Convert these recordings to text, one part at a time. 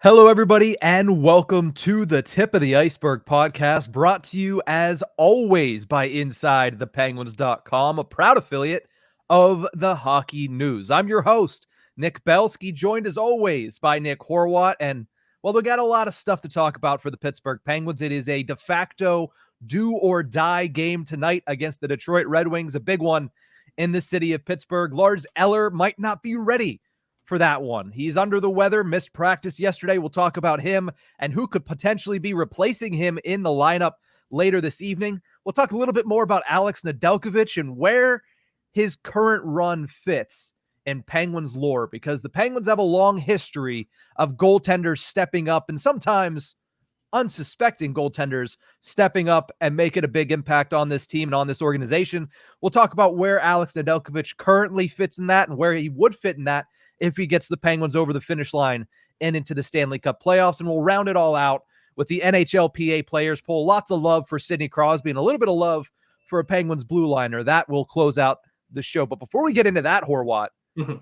Hello, everybody, and welcome to the Tip of the Ice-Burgh podcast, brought to you, as always, by InsideThePenguins.com, a proud affiliate of the Hockey News. I'm your host, Nick Belsky, joined, as always, by Nick Horwat, and, well, we got a lot of stuff to talk about for the Pittsburgh Penguins. It is a de facto do-or-die game tonight against the Detroit Red Wings, a big one in the city of Pittsburgh. Lars Eller might not be ready for that one. He's under the weather, missed practice yesterday. We'll talk about him and who could potentially be replacing him in the lineup later this evening. We'll talk a little bit more about Alex Nedeljkovic and where his current run fits in Penguins lore, because the Penguins have a long history of goaltenders stepping up, and sometimes unsuspecting goaltenders stepping up and making a big impact on this team and on this organization. We'll talk about where Alex Nedeljkovic currently fits in that and where he would fit in that if he gets the Penguins over the finish line and into the Stanley Cup playoffs. And we'll round it all out with the NHLPA Players Poll. Lots of love for Sidney Crosby and a little bit of love for a Penguins blue liner. That will close out the show. But before we get into that, Horwat,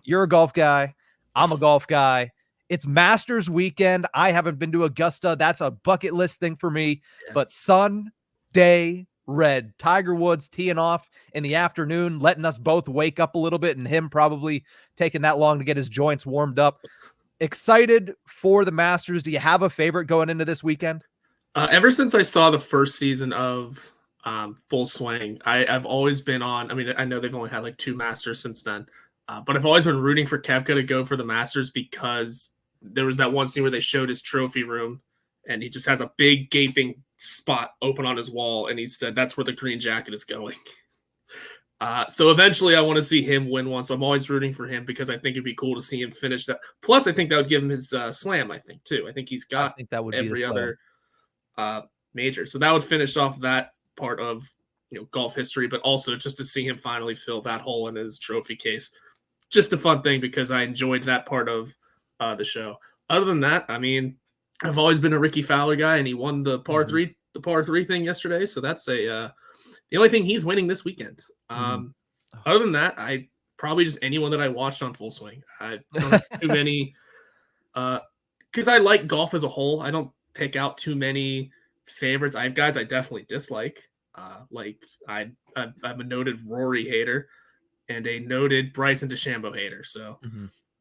you're a golf guy. I'm a golf guy. It's Masters weekend. I haven't been to Augusta. That's a bucket list thing for me. Yeah. But Sunday red, Tiger Woods teeing off in the afternoon, letting us both wake up a little bit, and him probably taking that long to get his joints warmed up. Excited for the Masters. Do you have a favorite going into this weekend? Ever since I saw the first season of Full Swing, I've always been on. I mean, I know they've only had like 2 Masters since then, but I've always been rooting for Koepka to go for the Masters, because there was that one scene where they showed his trophy room and he just has a big gaping spot open on his wall, and he said that's where the green jacket is going. So eventually I want to see him win one, so I'm always rooting for him because I think it'd be cool to see him finish that. Plus, I think that would give him his slam, I think, too. I think he's got that would every other major. So that would finish off that part of golf history, but also just to see him finally fill that hole in his trophy case. Just a fun thing because I enjoyed that part of the show. Other than that, I mean, I've always been a Ricky Fowler guy, and he won the par three thing yesterday. So that's the only thing he's winning this weekend. Other than that, I probably just anyone that I watched on Full Swing. I don't have too many, because I like golf as a whole. I don't pick out too many favorites. I have guys I definitely dislike. Like I'm a noted Rory hater and a noted Bryson DeChambeau hater. So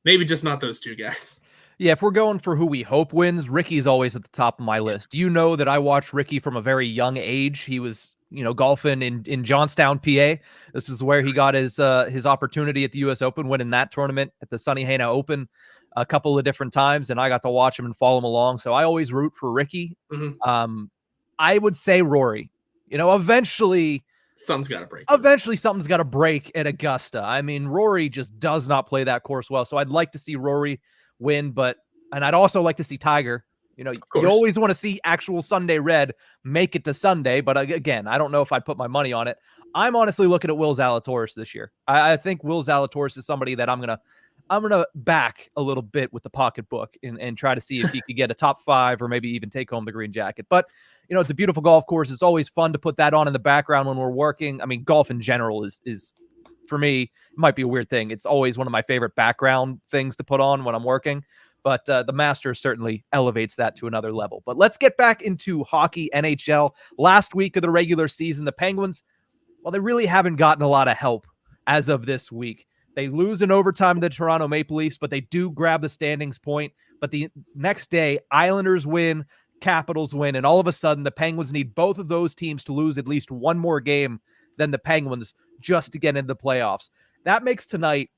maybe just not those 2 guys. Yeah, if we're going for who we hope wins, Ricky's always at the top of my list. You know that I watched Ricky from a very young age. He was, golfing in Johnstown, PA. This is where he got his opportunity at the U.S. Open, winning that tournament at the Sunny Hana Open a couple of different times, and I got to watch him and follow him along. So I always root for Ricky. I would say Rory. Eventually something's got to break. Eventually, something's got to break at Augusta. I mean, Rory just does not play that course well. So I'd like to see Rory win, and I'd also like to see Tiger. You always want to see actual Sunday red make it to Sunday, but again, I don't know if I'd put my money on it. I'm honestly looking at Will Zalatoris this year. I think Will Zalatoris is somebody that I'm gonna back a little bit with the pocketbook and try to see if he could get a top 5 or maybe even take home the green jacket. But it's a beautiful golf course. It's always fun to put that on in the background when we're working. I mean, golf in general is for me, it might be a weird thing. It's always one of my favorite background things to put on when I'm working. But the Masters certainly elevates that to another level. But let's get back into hockey, NHL. Last week of the regular season, the Penguins, well, they really haven't gotten a lot of help as of this week. They lose in overtime to the Toronto Maple Leafs, but they do grab the standings point. But the next day, Islanders win, Capitals win, and all of a sudden, the Penguins need both of those teams to lose at least one more game than the Penguins just to get into the playoffs. That makes tonight,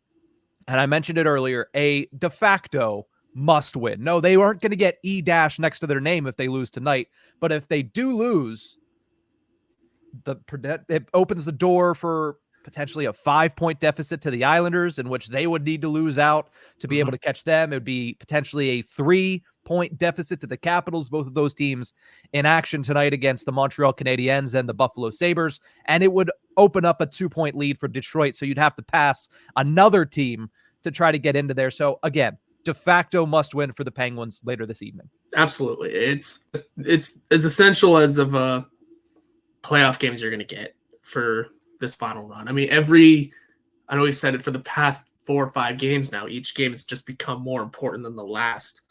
and I mentioned it earlier, a de facto must win. No, they aren't going to get E- next to their name if they lose tonight, but if they do lose, it opens the door for potentially a 5-point deficit to the Islanders, in which they would need to lose out to be able to catch them. It would be potentially a 3-point deficit to the Capitals, both of those teams in action tonight against the Montreal Canadiens and the Buffalo Sabres. And it would open up a 2-point lead for Detroit. So you'd have to pass another team to try to get into there. So again, de facto must win for the Penguins later this evening. Absolutely. It's as essential as of a playoff games you're going to get for this final run. I mean, I know we've said it for the past 4 or 5 games now. Each game has just become more important than the last.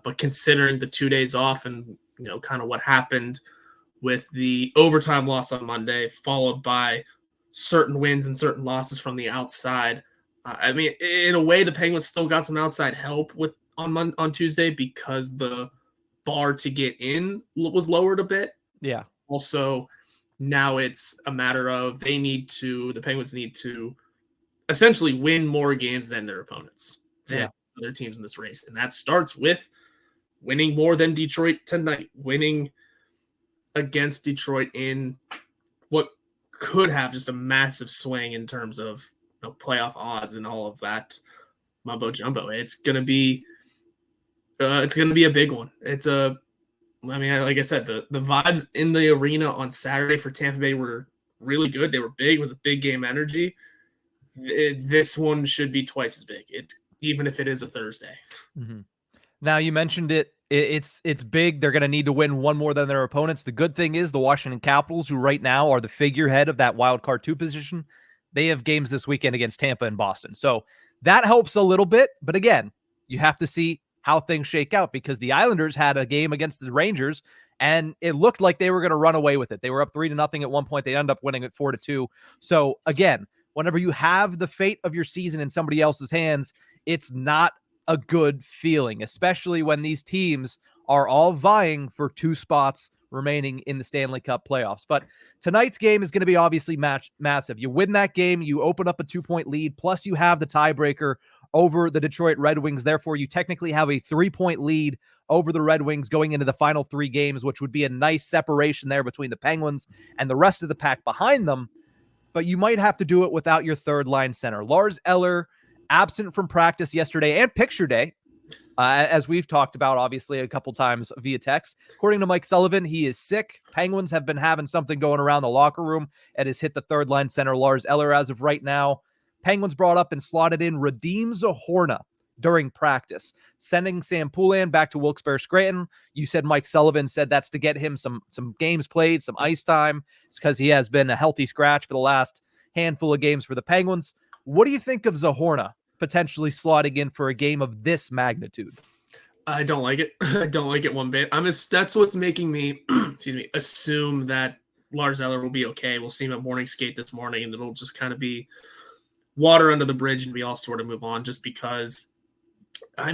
But considering the 2 days off and, kind of what happened with the overtime loss on Monday, followed by certain wins and certain losses from the outside, I mean, in a way, the Penguins still got some outside help on Tuesday because the bar to get in was lowered a bit. Yeah. Also, now it's a matter of the Penguins need to essentially win more games than their opponents, than other teams in this race. And that starts with winning more than Detroit tonight, winning against Detroit in what could have just a massive swing in terms of playoff odds and all of that mumbo jumbo. It's gonna be a big one. Like I said, the vibes in the arena on Saturday for Tampa Bay were really good. They were big. It was a big game energy. This one should be twice as big, even if it is a Thursday. Mm-hmm. Now, you mentioned it. It's big. They're going to need to win one more than their opponents. The good thing is the Washington Capitals, who right now are the figurehead of that wild card 2 position, they have games this weekend against Tampa and Boston. So that helps a little bit. But again, you have to see how things shake out, because the Islanders had a game against the Rangers and it looked like they were going to run away with it. They were up 3-0 at one point. They ended up winning it 4-2. So again, whenever you have the fate of your season in somebody else's hands, it's not a good feeling, especially when these teams are all vying for 2 spots remaining in the Stanley Cup playoffs. But tonight's game is going to be obviously massive. You win that game, you open up a 2-point lead, plus you have the tiebreaker over the Detroit Red Wings. Therefore, you technically have a 3-point lead over the Red Wings going into the final 3 games, which would be a nice separation there between the Penguins and the rest of the pack behind them. But you might have to do it without your third line center. Lars Eller, absent from practice yesterday and picture day, as we've talked about, obviously, a couple times via text. According to Mike Sullivan, he is sick. Penguins have been having something going around the locker room and has hit the third line center, Lars Eller, as of right now. Penguins brought up and slotted in Radim Zohorna during practice, sending Sam Poulin back to Wilkes-Barre Scranton. You said Mike Sullivan said that's to get him some games played, some ice time. It's because he has been a healthy scratch for the last handful of games for the Penguins. What do you think of Zohorna potentially slotting in for a game of this magnitude? I don't like it. I don't like it one bit. That's what's making me, assume that Lars Eller will be okay. We'll see him at morning skate this morning, and it'll just kind of be water under the bridge, and we all sort of move on. Just because, I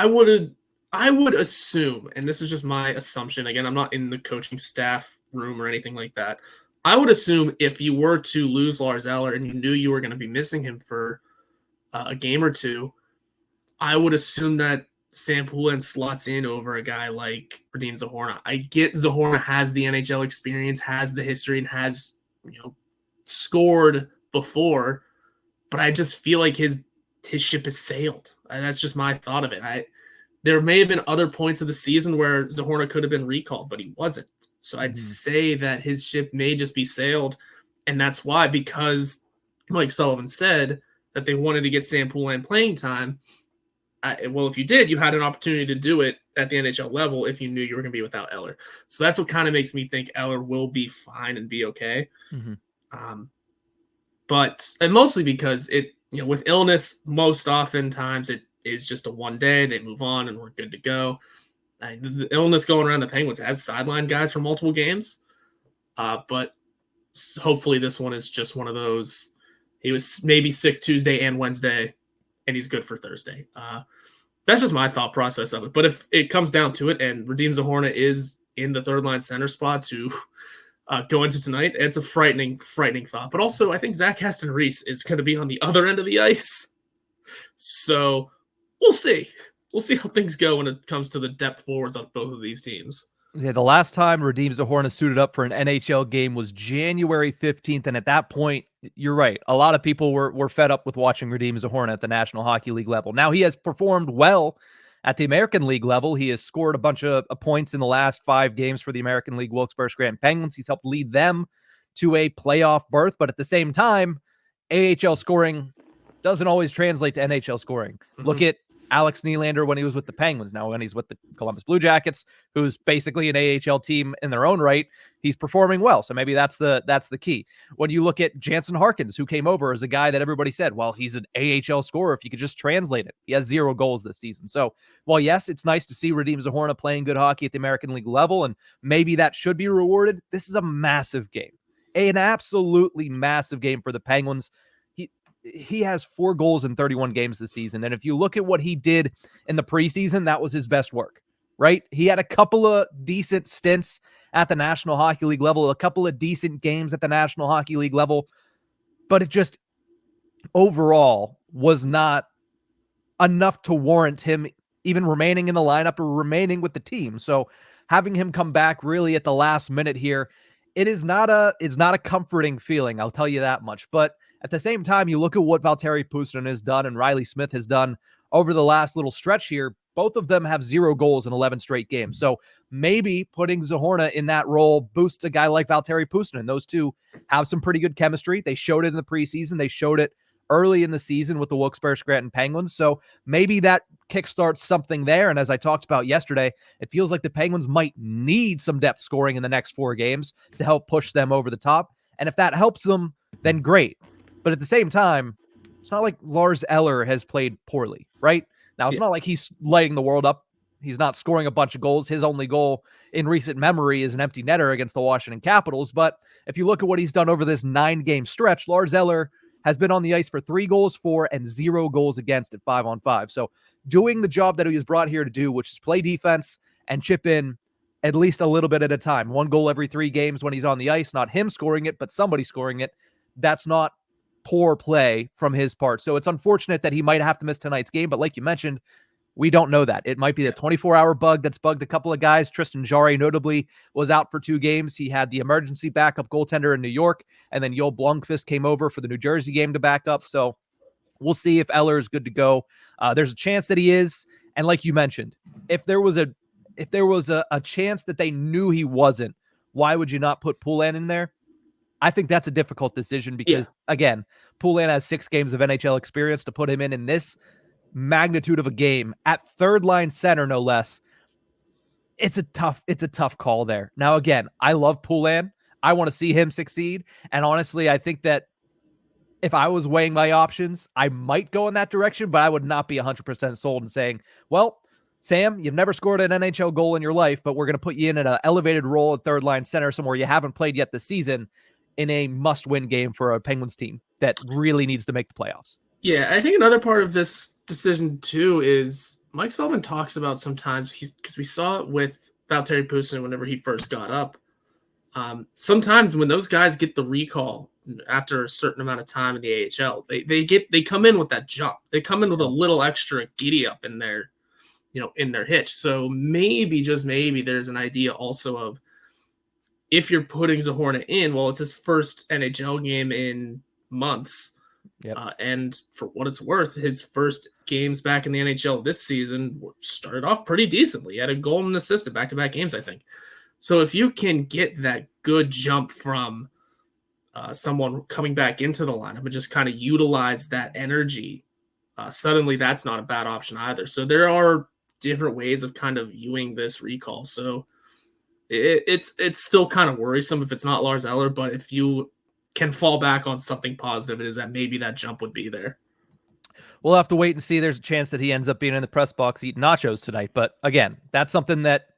would assume, and this is just my assumption. Again, I'm not in the coaching staff room or anything like that. I would assume if you were to lose Lars Eller and you knew you were going to be missing him for a game or 2, I would assume that Sam Poulin slots in over a guy like Radim Zohorna. I get Zohorna has the NHL experience, has the history, and has scored before, but I just feel like his ship has sailed. And that's just my thought of it. There may have been other points of the season where Zohorna could have been recalled, but he wasn't. So I'd say that his ship may just be sailed, and that's why, because Mike Sullivan said that they wanted to get Sam Poulin playing time. Well, if you did, you had an opportunity to do it at the NHL level if you knew you were going to be without Eller. So that's what kind of makes me think Eller will be fine and be okay. But mostly because with illness, most oftentimes it is just a one day. They move on and we're good to go. The illness going around the Penguins has sidelined guys for multiple games. But hopefully this one is just one of those. He was maybe sick Tuesday and Wednesday, and he's good for Thursday. That's just my thought process of it. But if it comes down to it and Radim Zohorna is in the third line center spot to go into tonight, it's a frightening thought. But also, I think Zach Aston-Reese is going to be on the other end of the ice. So we'll see. We'll see how things go when it comes to the depth forwards of both of these teams. Yeah, the last time Radim Zohorna suited up for an NHL game was January 15th, and at that point, you're right, a lot of people were fed up with watching Radim Zohorna at the National Hockey League level. Now, he has performed well at the American League level. He has scored a bunch of points in the last 5 games for the American League Wilkes-Barre Scranton Penguins. He's helped lead them to a playoff berth, but at the same time, AHL scoring doesn't always translate to NHL scoring. Look at Alex Nedeljkovic when he was with the Penguins. Now, when he's with the Columbus Blue Jackets, who's basically an AHL team in their own right, he's performing well. So maybe that's the key. When you look at Jansen Harkins, who came over as a guy that everybody said, well, he's an AHL scorer if you could just translate it. He has 0 goals this season. So, while yes, it's nice to see Radim Zohorna playing good hockey at the American League level, and maybe that should be rewarded, this is a massive game. An absolutely massive game for the Penguins. He has 4 goals in 31 games this season. And if you look at what he did in the preseason, that was his best work, right? He had a couple of decent stints at the National Hockey League level, a couple of decent games at the National Hockey League level, but it just overall was not enough to warrant him even remaining in the lineup or remaining with the team. So having him come back really at the last minute here, it's not a comforting feeling, I'll tell you that much. But at the same time, you look at what Valtteri Puustinen has done and Riley Smith has done over the last little stretch here. Both of them have 0 goals in 11 straight games. So maybe putting Zohorna in that role boosts a guy like Valtteri Puustinen. Those two have some pretty good chemistry. They showed it in the preseason. They showed it early in the season with the Wilkes-Barre-Scranton Penguins. So maybe that kickstarts something there. And as I talked about yesterday, it feels like the Penguins might need some depth scoring in the next 4 games to help push them over the top. And if that helps them, then great. But at the same time, it's not like Lars Eller has played poorly, right? Now, it's not like he's lighting the world up. He's not scoring a bunch of goals. His only goal in recent memory is an empty netter against the Washington Capitals. But if you look at what he's done over this 9-game stretch, Lars Eller has been on the ice for 3 goals for and 0 goals against at 5-on-5. So doing the job that he was brought here to do, which is play defense and chip in at least a little bit at a time. 1 goal every 3 games when he's on the ice, not him scoring it, but somebody scoring it. That's not poor play from his part. So it's unfortunate that he might have to miss tonight's game. But like you mentioned, we don't know that. It might be the 24-hour bug that's bugged a couple of guys. Tristan Jarry notably was out for 2 games. He had the emergency backup goaltender in New York, and then Joel Blomqvist came over for the New Jersey game to back up. So we'll see if Eller is good to go. There's a chance that he is. And like you mentioned, if there was a chance that they knew he wasn't, why would you not put Poulin in there? I think that's a difficult decision because, again, Poulin has 6 games of NHL experience. To put him in this magnitude of a game at third line center, no less, it's a tough call there. Now, again, I love Poulin. I want to see him succeed. And honestly, I think that if I was weighing my options, I might go in that direction, but I would not be 100% sold in saying, well, Sam, you've never scored an NHL goal in your life, but we're going to put you in an elevated role at third line center somewhere you haven't played yet this season in a must-win game for a Penguins team that really needs to make the playoffs. Yeah, I think another part of this decision, too, is Mike Sullivan talks about sometimes, because we saw it with Valtteri Puustinen whenever he first got up. Sometimes when those guys get the recall after a certain amount of time in the AHL, they come in with that jump. They come in with a little extra giddy up in their hitch. So maybe, just maybe, there's an idea also of, if you're putting Zohorna in, well, it's his first NHL game in months. Yep. And for what it's worth, his first games back in the NHL this season started off pretty decently. He had a goal and an assist in back-to-back games, I think. So if you can get that good jump from someone coming back into the lineup and just kind of utilize that energy, suddenly that's not a bad option either. So there are different ways of kind of viewing this recall. So it's still kind of worrisome if it's not Lars Eller, but if you can fall back on something positive, it is that maybe that jump would be there. We'll have to wait and see. There's a chance that he ends up being in the press box eating nachos tonight. But again, that's something that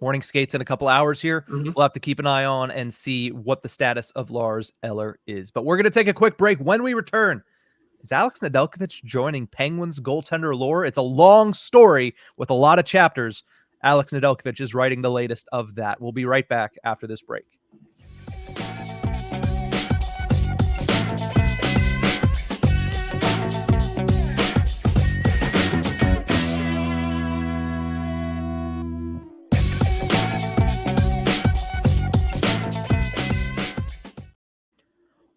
morning skates in a couple hours here. We'll have to keep an eye on and see what the status of Lars Eller is. But we're going to take a quick break. When we return, is Alex Nedeljkovic joining Penguins goaltender lore? It's a long story with a lot of chapters. Alex Nedeljkovic is writing the latest of that. We'll be right back after this break.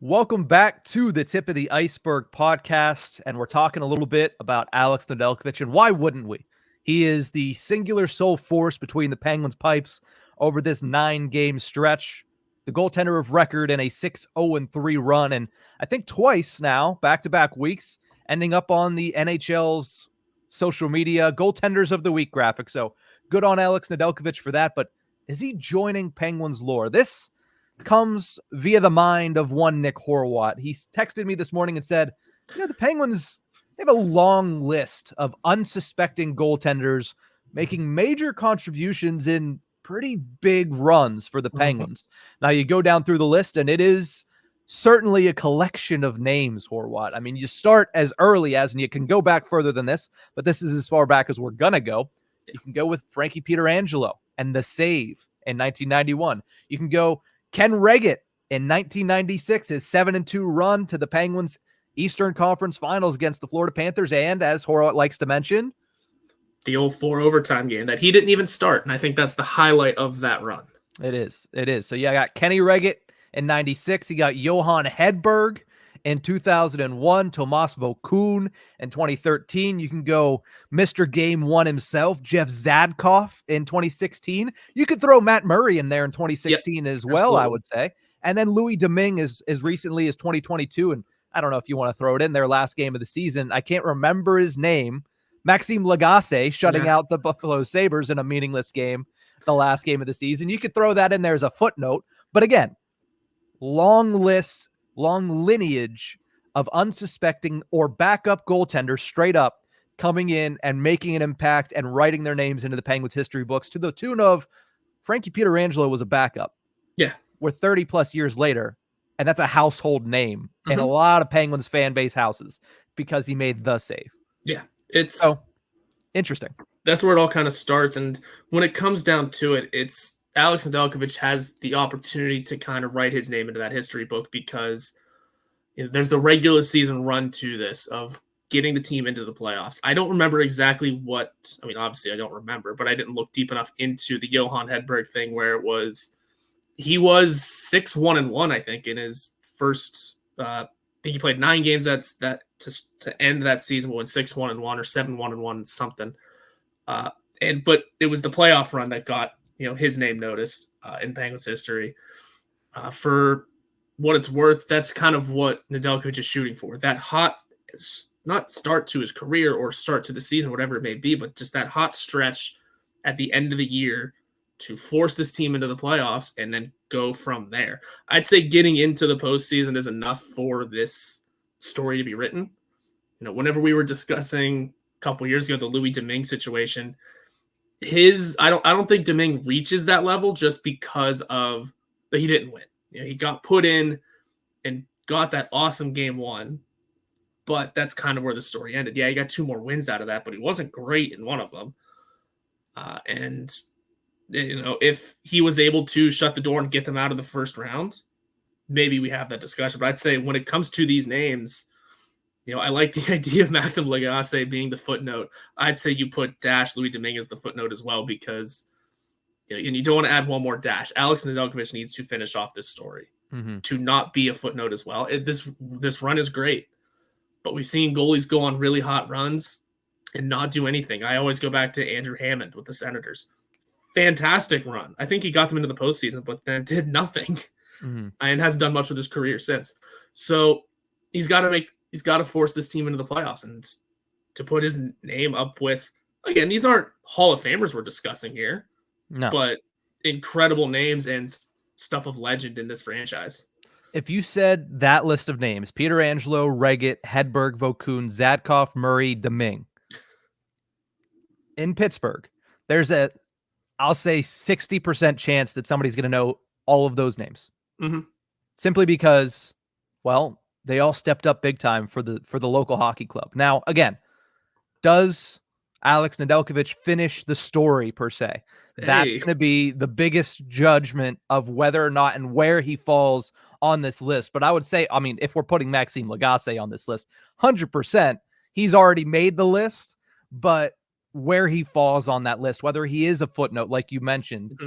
Welcome back to the Tip of the Ice-Burgh podcast, and we're talking a little bit about Alex Nedeljkovic, and why wouldn't we? He is the singular sole force between the Penguins' pipes over this 9-game stretch, the goaltender of record in a 6-0-3 run, and I think twice now, back-to-back weeks, ending up on the NHL's social media goaltenders of the week graphic. So good on Alex Nedeljkovic for that. But is he joining Penguins lore? This comes via the mind of one Nick Horwat. He texted me this morning and said, the Penguins, they have a long list of unsuspecting goaltenders making major contributions in pretty big runs for the Penguins. Now you go down through the list and it is certainly a collection of names, Horwat. I mean, you start as early as, and you can go back further than this, but this is as far back as we're going to go. You can go with Frankie Pietrangelo and the save in 1991. You can go Ken Reggett in 1996, his 7-2 run to the Penguins Eastern Conference Finals against the Florida Panthers. And as Horwat likes to mention, the old 4 overtime game that he didn't even start. And I think that's the highlight of that run. It is. So I got Kenny Reggett in 96. You got Johan Hedberg in 2001, Tomas Vokoun in 2013. You can go Mr. Game 1 himself, Jeff Zadkoff in 2016. You could throw Matt Murray in there in 2016 as well, absolutely. I would say. And then Louis Domingue as recently as 2022. And I don't know if you want to throw it in there, last game of the season. I can't remember his name. Maxime Lagacé shutting out the Buffalo Sabres in a meaningless game, the last game of the season. You could throw that in there as a footnote. But again, long list, long lineage of unsuspecting or backup goaltenders straight up coming in and making an impact and writing their names into the Penguins history books to the tune of Frankie Pietrangelo was a backup. Yeah. We're 30 plus years later, and that's a household name in a lot of Penguins fan base houses because he made the save. Yeah. It's interesting. That's where it all kind of starts. And when it comes down to it, it's Alex Nedeljkovic has the opportunity to kind of write his name into that history book because there's the regular season run to this of getting the team into the playoffs. I don't remember exactly obviously I don't remember, but I didn't look deep enough into the Johan Hedberg thing where he was 6-1-1, I think, in his first, I think he played 9 games to end that season, went 6-1-1 or 7-1-1, something. But it was the playoff run that got his name noticed in Penguins history. For what it's worth, that's kind of what Nedeljkovic is shooting for. That hot, not start to his career or start to the season, whatever it may be, but just that hot stretch at the end of the year to force this team into the playoffs and then go from there. I'd say getting into the postseason is enough for this story to be written. Whenever we were discussing a couple years ago the Louis Domingue situation, I don't think Domingue reaches that level just because of that he didn't win. He got put in and got that awesome game 1, but that's kind of where the story ended. Yeah, he got 2 more wins out of that, but he wasn't great in one of them. And if he was able to shut the door and get them out of the first round, maybe we have that discussion. But I'd say when it comes to these names, I like the idea of Maxime Lagacé being the footnote. I'd say you put Louis Domingue as the footnote as well because and you don't want to add one more dash. Alex Nedeljkovic needs to finish off this story to not be a footnote as well. This run is great, but we've seen goalies go on really hot runs and not do anything. I always go back to Andrew Hammond with the Senators. Fantastic run. I think he got them into the postseason, but then did nothing and hasn't done much with his career since. So he's got to force this team into the playoffs and to put his name up with, again, these aren't Hall of Famers we're discussing here, but incredible names and stuff of legend in this franchise. If you said that list of names, Pietrangelo, Reggett, Hedberg, Vokoun, Zadkoff, Murray, Domingue, in Pittsburgh, there's I'll say 60% chance that somebody's going to know all of those names. Simply because, well, they all stepped up big time for the local hockey club. Now, again, does Alex Nedeljkovic finish the story per se? That's going to be the biggest judgment of whether or not and where he falls on this list. But I would say, if we're putting Maxime Lagacé on this list, 100%, he's already made the list, but where he falls on that list, whether he is a footnote, like you mentioned,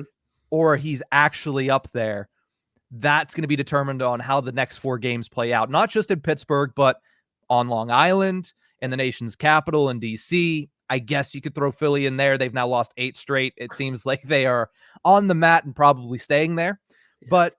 or he's actually up there, that's going to be determined on how the next 4 games play out, not just in Pittsburgh, but on Long Island, in the nation's capital, in DC. I guess you could throw Philly in there. They've now lost 8 straight. It seems like they are on the mat and probably staying there. But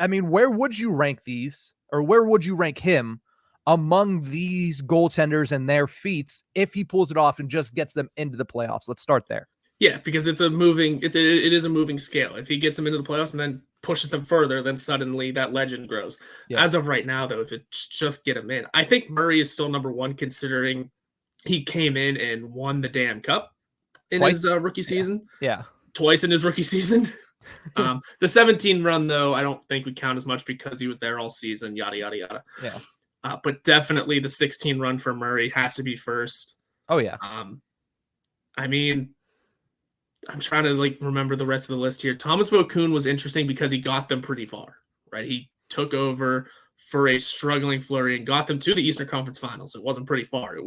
where would you rank these, or where would you rank him among these goaltenders and their feats if he pulls it off and just gets them into the playoffs? Let's start there. Yeah, because it is a moving scale. If he gets them into the playoffs and then pushes them further, then suddenly that legend grows. Yeah. As of right now, though, if it just get him in, I think Murray is still number one, considering he came in and won the damn cup in his rookie season. Yeah. Twice in his rookie season. The 17 run, though, I don't think would count as much because he was there all season, yada, yada, yada. Yeah. But definitely the 16 run for Murray has to be first. Oh, yeah. I mean, I'm trying to remember the rest of the list here. Thomas Vokoun was interesting because he got them pretty far, right? He took over for a struggling Fleury and got them to the Eastern Conference Finals. It wasn't pretty far.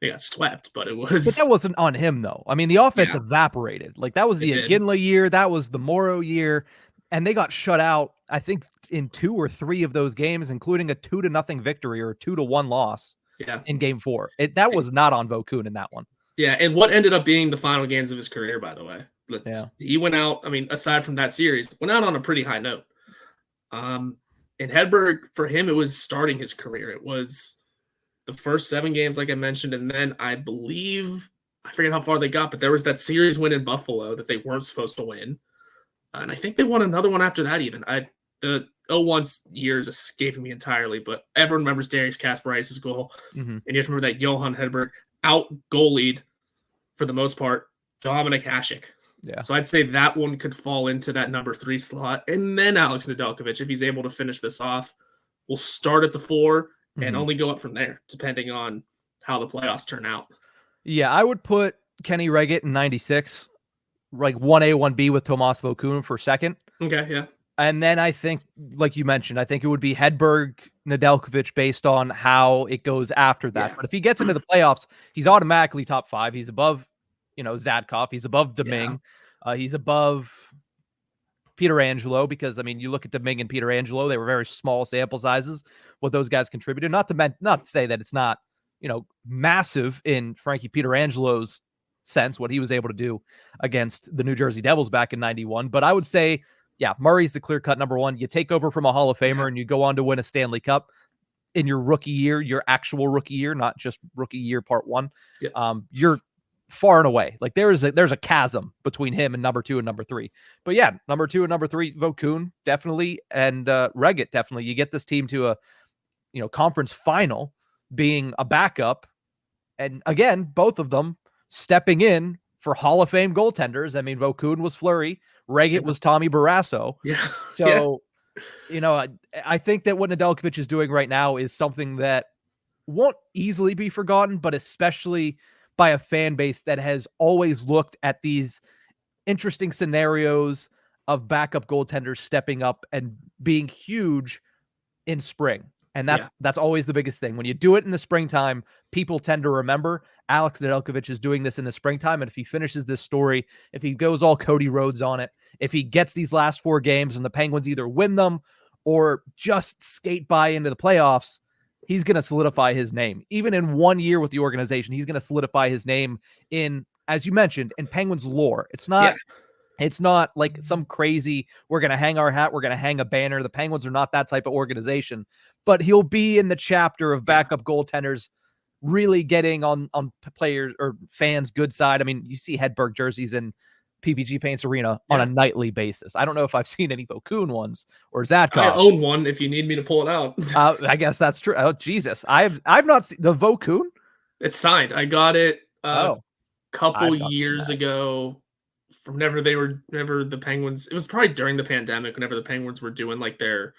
They got swept, but it was. But that wasn't on him, though. I mean, the offense evaporated. That was the Iginla year. That was the Morrow year. And they got shut out, I think, in 2 or 3 of those games, including a 2-0 victory or a 2-1 loss in game 4. That was not on Vokoun in that one. Yeah, and what ended up being the final games of his career, by the way. He went out, I mean, aside from that series, went out on a pretty high note. And Hedberg, for him, it was starting his career. It was the first 7 games, like I mentioned, and then I believe, I forget how far they got, but there was that series win in Buffalo that they weren't supposed to win. And I think they won another one after that even. The 01 year is escaping me entirely, but everyone remembers Darius Kasparaitis' goal. Mm-hmm. And you have to remember that Johan Hedberg out-goalied, for the most part, Dominik Hasek. Yeah. So I'd say that one could fall into that number 3 slot. And then Alex Nedeljkovic, if he's able to finish this off, will start at the 4 and only go up from there, depending on how the playoffs turn out. Yeah, I would put Kenny Reggett in 96, 1A, 1B with Tomas Vokoun for second. Okay, yeah. And then I think, like you mentioned, I think it would be Hedberg, Nedeljkovic based on how it goes after that. Yeah. But if he gets into the playoffs, he's automatically top 5. He's above, Zadkov. He's above Domingue. Yeah. He's above Pietrangelo because, I mean, you look at Domingue and Pietrangelo, they were very small sample sizes, what those guys contributed. Not to say that it's not, massive in Frankie Pietrangelo's sense, what he was able to do against the New Jersey Devils back in 91. But I would say, yeah, Murray's the clear-cut number 1. You take over from a Hall of Famer and you go on to win a Stanley Cup in your rookie year, your actual rookie year, not just rookie year part 1. Yeah. You're far and away. There's a chasm between him and number 2 and number 3. But yeah, number 2 and number 3, Vokoun definitely, and Reggett definitely. You get this team to a conference final being a backup, and again, both of them stepping in for Hall of Fame goaltenders. I mean, Vokoun was Fleury, Reggett was Tommy Barrasso. Yeah. So, I think that what Nedeljkovic is doing right now is something that won't easily be forgotten, but especially by a fan base that has always looked at these interesting scenarios of backup goaltenders stepping up and being huge in spring. And that's always the biggest thing. When you do it in the springtime, people tend to remember. Alex Nedeljkovic is doing this in the springtime, and if he finishes this story, if he goes all Cody Rhodes on it, if he gets these last 4 games and the Penguins either win them or just skate by into the playoffs, he's going to solidify his name. Even in 1 year with the organization, he's going to solidify his name in, as you mentioned, in Penguins lore. It's not... It's not like some crazy, we're going to hang our hat, we're going to hang a banner. The Penguins are not that type of organization. But he'll be in the chapter of backup goaltenders really getting on players or fans' good side. I mean, you see Hedberg jerseys in PPG Paints Arena on a nightly basis. I don't know if I've seen any Vokoun ones or Zadkov. I own one if you need me to pull it out. I guess that's true. Oh, Jesus. I've not seen the Vokoun. It's signed. I got it a couple years ago. From whenever the Penguins, it was probably during the pandemic, whenever the Penguins were doing their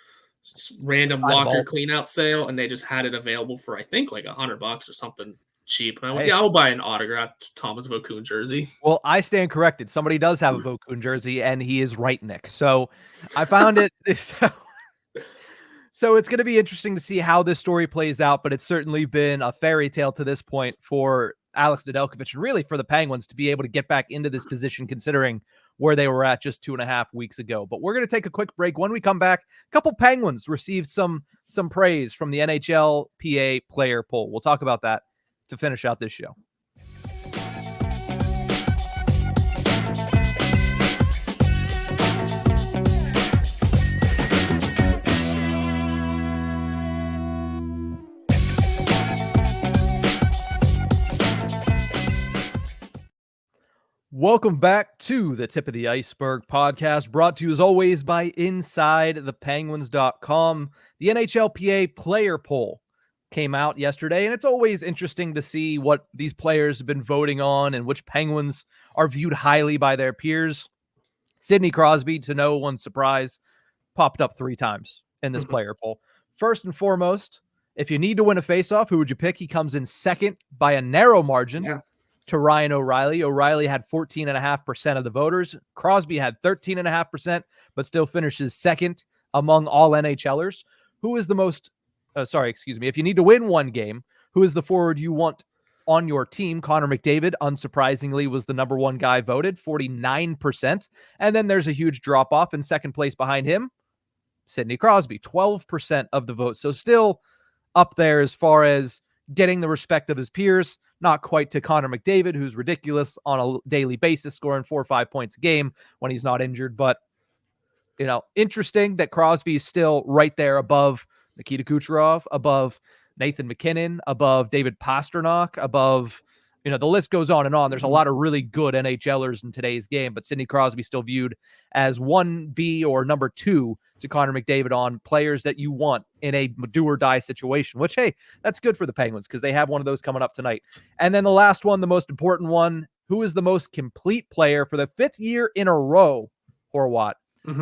random locker clean out sale, and they just had it available for, I think, $100 or something cheap. And I went, I'll buy an autographed Thomas Vokoun jersey. Well, I stand corrected. Somebody does have a Vokoun jersey, and he is right, Nick. So I found it. So it's going to be interesting to see how this story plays out, but it's certainly been a fairy tale to this point for Alex Nedeljkovic and really for the Penguins to be able to get back into this position, considering where they were at just 2.5 weeks ago. But we're going to take a quick break. When we come back, a couple Penguins received some praise from the NHLPA Player Poll. We'll talk about that to finish out this show. Welcome back to the Tip of the Ice-Burgh podcast, brought to you as always by InsideThePenguins.com. The NHLPA Player Poll came out yesterday, and it's always interesting to see what these players have been voting on and which Penguins are viewed highly by their peers. Sidney Crosby, to no one's surprise, popped up 3 times in this player poll. First and foremost, if you need to win a faceoff, who would you pick? He comes in second by a narrow margin to Ryan O'Reilly. O'Reilly had 14.5% of the voters. Crosby had 13.5%, but still finishes second among all NHLers. Who is the most, if you need to win one game, who is the forward you want on your team? Connor McDavid, unsurprisingly, was the number one guy voted, 49%. And then there's a huge drop off in second place behind him, Sidney Crosby, 12% of the vote. So still up there as far as getting the respect of his peers. Not quite to Connor McDavid, who's ridiculous on a daily basis, scoring 4 or 5 points a game when he's not injured. But, interesting that Crosby is still right there above Nikita Kucherov, above Nathan McKinnon, above David Pastrnak, above, the list goes on and on. There's a lot of really good NHLers in today's game, but Sidney Crosby still viewed as 1B or number 2 to Connor McDavid on players that you want in a do or die situation, which, hey, that's good for the Penguins because they have one of those coming up tonight. And then the last one, the most important one, who is the most complete player for the 5th year in a row? Horwat.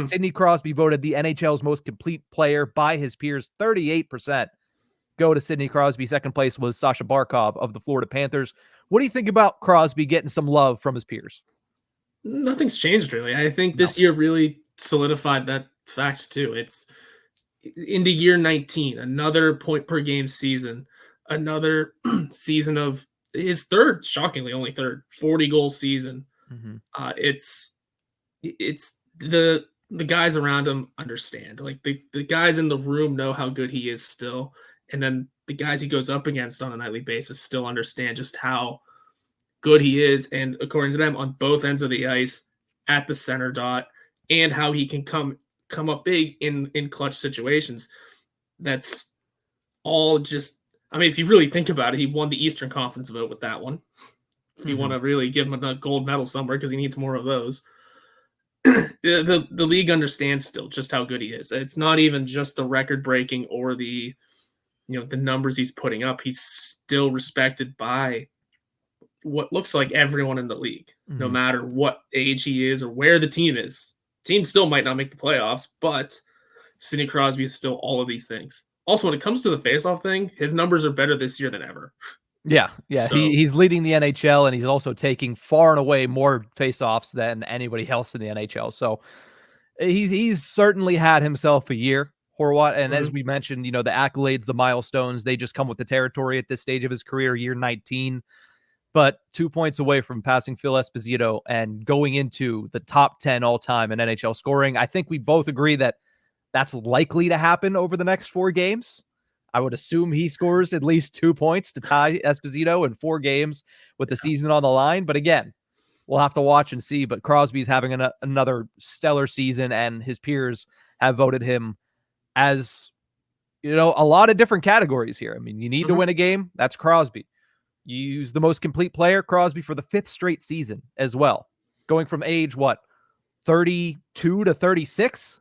Sidney Crosby voted the NHL's most complete player by his peers, 38%. Go to Sidney Crosby. Second place was Sasha Barkov of the Florida Panthers. What do you think about Crosby getting some love from his peers? Nothing's changed, really. I think this year really solidified that fact, too. It's into year 19, another point per game season, another season of his third, shockingly, only third, 40-goal season. It's the guys around him understand. Like the guys in the room know how good he is still. And then the guys he goes up against on a nightly basis still understand just how good he is. And according to them, on both ends of the ice, at the center dot, and how he can come up big in clutch situations. That's all just, if you really think about it, he won the Eastern Conference vote with that one. If you want to really give him a gold medal somewhere, because he needs more of those. The league understands still just how good he is. It's not even just the record breaking or the numbers he's putting up. He's still respected by what looks like everyone in the league, no matter what age he is or where the team is. Team still might not make the playoffs, but Sidney Crosby is still all of these things. Also, when it comes to the faceoff thing, his numbers are better this year than ever. Yeah. So, he's leading the NHL, and he's also taking far and away more faceoffs than anybody else in the NHL. So he's certainly had himself a year, Horwat. And as we mentioned, the accolades, the milestones, they just come with the territory at this stage of his career, year 19. But 2 points away from passing Phil Esposito and going into the top 10 all-time in NHL scoring. I think we both agree that that's likely to happen over the next 4 games. I would assume he scores at least 2 points to tie Esposito in 4 games with the season on the line. But again, we'll have to watch and see. But Crosby's having another stellar season, and his peers have voted him as, a lot of different categories here. You need to win a game. That's Crosby. You use the most complete player, Crosby, for the 5th straight season as well. Going from age, 32 to 36?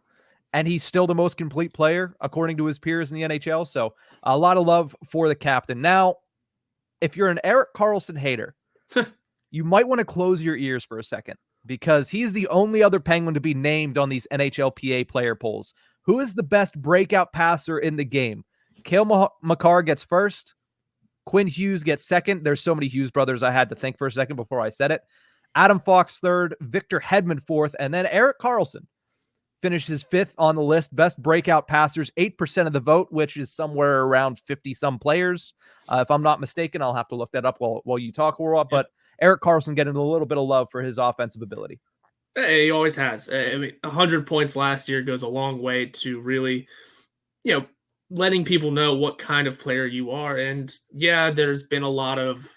And he's still the most complete player, according to his peers in the NHL. So a lot of love for the captain. Now, if you're an Erik Karlsson hater, you might want to close your ears for a second, because he's the only other Penguin to be named on these NHLPA player polls. Who is the best breakout passer in the game? Cale Makar gets first. Quinn Hughes gets second. There's so many Hughes brothers, I had to think for a second before I said it. Adam Fox third, Victor Hedman fourth, and then Erik Karlsson finishes 5th on the list. Best breakout passers, 8% of the vote, which is somewhere around 50-some players. If I'm not mistaken, I'll have to look that up while you talk, Horwat. But Erik Karlsson getting a little bit of love for his offensive ability. He always has. 100 points last year goes a long way to really, letting people know what kind of player you are. And yeah, there's been a lot of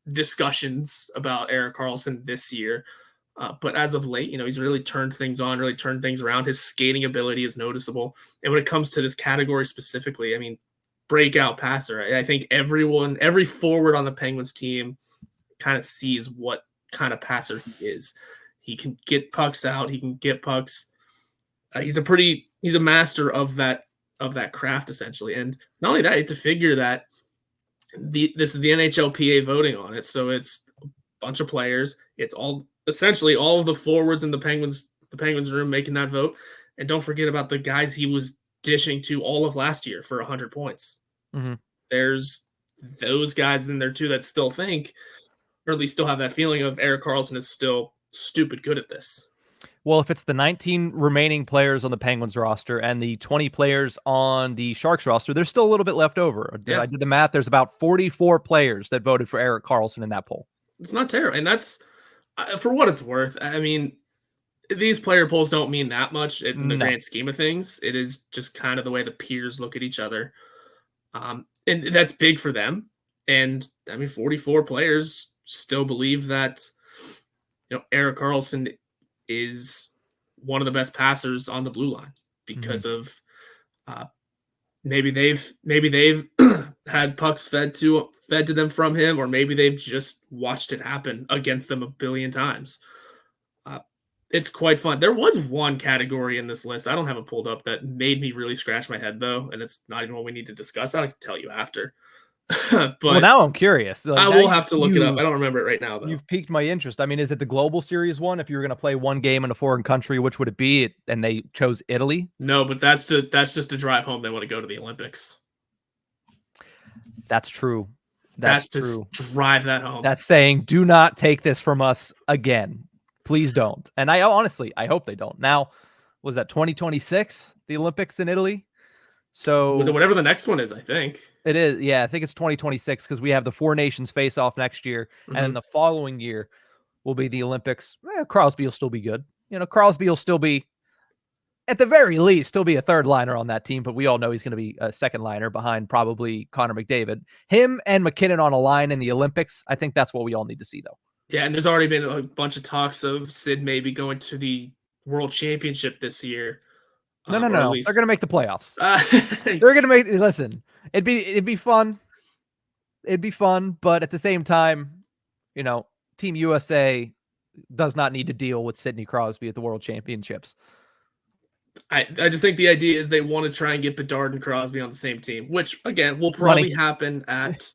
discussions about Erik Karlsson this year. But as of late, he's really turned things on, really turned things around. His skating ability is noticeable. And when it comes to this category specifically, breakout passer, I think every forward on the Penguins team kind of sees what kind of passer he is. He can get pucks out. He can get pucks. He's a master of that craft, essentially. And not only that, to figure that this is the NHLPA voting on it, so it's a bunch of players. It's essentially all of the forwards in the Penguins room making that vote. And don't forget about the guys he was dishing to all of last year for 100 points. Mm-hmm. There's those guys in there too that still think, or at least still have that feeling of Erik Karlsson is still stupid good at this. Well, if it's the 19 remaining players on the Penguins roster and the 20 players on the Sharks roster, there's still a little bit left over. Yeah. I did the math. There's about 44 players that voted for Erik Karlsson in that poll. It's not terrible. And that's, for what it's worth, I mean, these player polls don't mean that much in the grand scheme of things. It is just kind of the way the peers look at each other. And that's big for them. And I mean, 44 players still believe that, Erik Karlsson is one of the best passers on the blue line because of maybe they've had pucks fed to them from him, or maybe they've just watched it happen against them a billion times. It's quite fun. There was one category in this list, I don't have it pulled up, that made me really scratch my head, though, and it's not even what we need to discuss. I can tell you after. But well, now I'm curious. I will have to look it up. I don't remember it right now, though. You've piqued my interest. I mean, is it the Global Series one? If you were going to play one game in a foreign country, which would it be? And they chose Italy? No, but that's just to drive home. They want to go to the Olympics. That's true. That's true. To drive that home. That's saying, do not take this from us again. Please don't. And I honestly hope they don't. Now, was that 2026, the Olympics in Italy? So whatever the next one is, I think. It is. Yeah, I think it's 2026 because we have the Four Nations face-off next year. And then the following year will be the Olympics. Crosby will still be good. Crosby will still be, at the very least, still be a third liner on that team. But we all know he's going to be a second liner behind probably Connor McDavid. Him and McKinnon on a line in the Olympics. I think that's what we all need to see, though. Yeah, and there's already been a bunch of talks of Sid maybe going to the World Championship this year. No. They're going to make the playoffs. They're going to make. Listen, it'd be fun. It'd be fun, but at the same time, Team USA does not need to deal with Sidney Crosby at the World Championships. I just think the idea is they want to try and get Bedard and Crosby on the same team, which again will probably happen at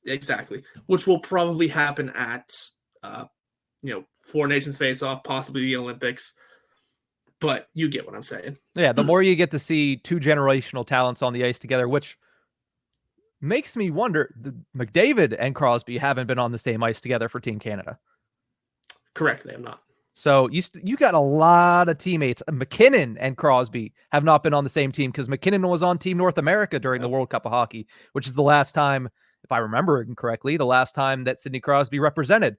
Four Nations face-off, possibly the Olympics. But you get what I'm saying. Yeah, the more you get to see two generational talents on the ice together, which makes me wonder, McDavid and Crosby haven't been on the same ice together for Team Canada. Correct, they have not. So you got a lot of teammates. McKinnon and Crosby have not been on the same team because McKinnon was on Team North America during the World Cup of Hockey, which is the last time, if I remember it correctly, the last time that Sidney Crosby represented,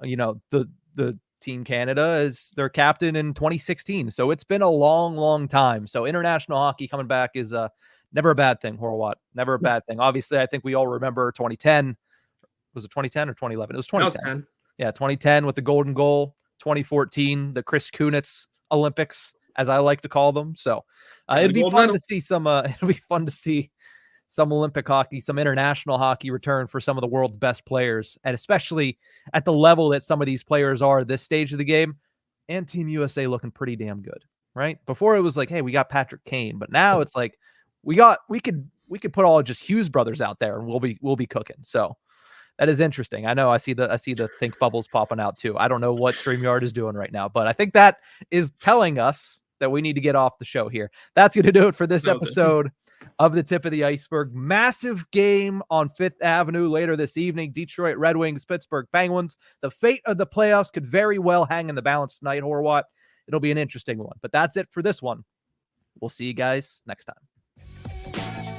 the Team Canada as their captain in 2016. So it's been a long, long time. So international hockey coming back is never a bad thing, Horwat. Never a bad thing. Obviously, I think we all remember 2010. Was it 2010 or 2011? It was 2010. Yeah, 2010 with the golden goal. 2014, the Chris Kunitz Olympics, as I like to call them. So it'd be fun to see some. It'll be fun to see some Olympic hockey, some international hockey return for some of the world's best players, and especially at the level that some of these players are at this stage of the game, and Team USA looking pretty damn good, right? Before it was like, hey, we got Patrick Kane, but now it's like we could put all just Hughes brothers out there and we'll be cooking. So that is interesting. I know I see the think bubbles popping out too. I don't know what StreamYard is doing right now, but I think that is telling us that we need to get off the show here. That's going to do it for this episode of the Tip of the Iceberg. Massive game on Fifth Avenue later this evening. Detroit Red Wings, Pittsburgh Penguins. The fate of the playoffs could very well hang in the balance tonight, Horwat. It'll be an interesting one. But that's it for this one. We'll see you guys next time.